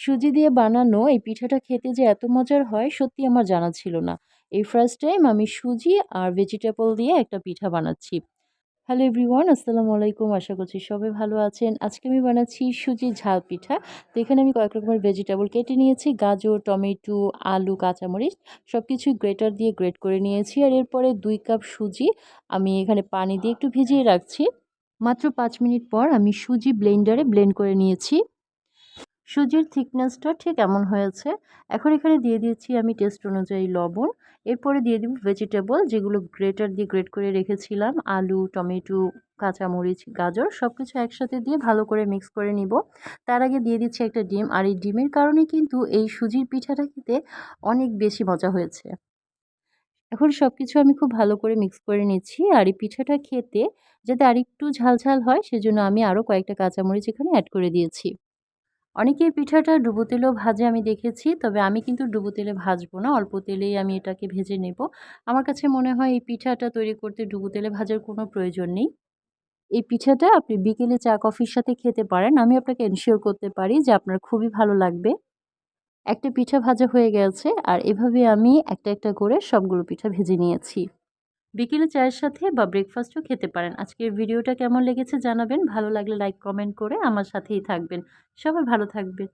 সুজি দিয়ে বানানো এই পিঠাটা খেতে যে এত মজার হয় সত্যি আমার জানা ছিল না। এই ফার্স্ট টাইম আমি সুজি আর ভেজিটেবল দিয়ে একটা পিঠা বানাচ্ছি। হ্যালো এভরিওয়ান, আসসালামু আলাইকুম। আশা করছি সবাই ভালো আছেন। আজকে আমি বানাচ্ছি সুজির ঝাল পিঠা। তো এখানে আমি কয়েক রকমের ভেজিটেবল কেটে নিয়েছি। গাজর, টমেটো, আলু, কাঁচামরিচ সবকিছু গ্রেটার দিয়ে গ্রেট করে নিয়েছি। আর এরপরে ২ কাপ সুজি আমি এখানে পানি দিয়ে একটু ভিজিয়ে রাখছি। মাত্র ৫ মিনিট পর আমি সুজি ব্লেন্ডারে ব্লেন্ড করে নিয়েছি। সুজির থিকনেসটা ঠিক এমন হয়েছে। এখন এখানে দিয়ে দিয়েছি আমি টেস্ট অনুযায়ী লবণ। এরপরে দিয়ে দিব ভেজিটেবল যেগুলো গ্রেটার দিয়ে গ্রেট করে রেখেছিলাম। আলু, টমেটো, কাঁচামরিচ, গাজর সবকিছু একসাথে দিয়ে ভালো করে মিক্স করে নিব। তার আগে দিয়ে দিচ্ছি একটা ডিম। আর এই ডিমের কারণে কিন্তু এই সুজির পিঠাটা খেতে অনেক বেশি মজা হয়েছে। এখন সবকিছু আমি খুব ভালো করে মিক্স করে নিচ্ছি। আর এই পিঠাটা খেতে যাতে আরেকটু ঝাল, ঝাল হয় সেজন্য আমি আরও কয়েকটা কাঁচামরিচ এখানে এড করে দিয়েছি। অনেকেই পিঠাটা ডুবো তেলেও ভাজে আমি দেখেছি। তবে আমি কিন্তু ডুবো তেলে ভাজবো না। অল্প তেলেই আমি এটাকে ভেজে নেব। আমার কাছে মনে হয় এই পিঠাটা তৈরি করতে ডুবো তেলে ভাজার কোনো প্রয়োজন নেই। এই পিঠাটা আপনি বিকেলে চা কফির সাথে খেতে পারেন। আমি আপনাকে এনশিওর করতে পারি যে আপনার খুবই ভালো লাগবে। একটা পিঠা ভাজা হয়ে গেছে আর এভাবে আমি একটা, একটা করে সবগুলো পিঠা ভেজে নিয়েছি। বিকেলে চায়ের সাথে বা ব্রেকফাস্টও খেতে পারেন। আজকের ভিডিওটা কেমন লেগেছে জানাবেন। ভালো লাগলে লাইক, কমেন্ট করে আমার সাথেই থাকবেন। সবাই ভালো থাকবেন।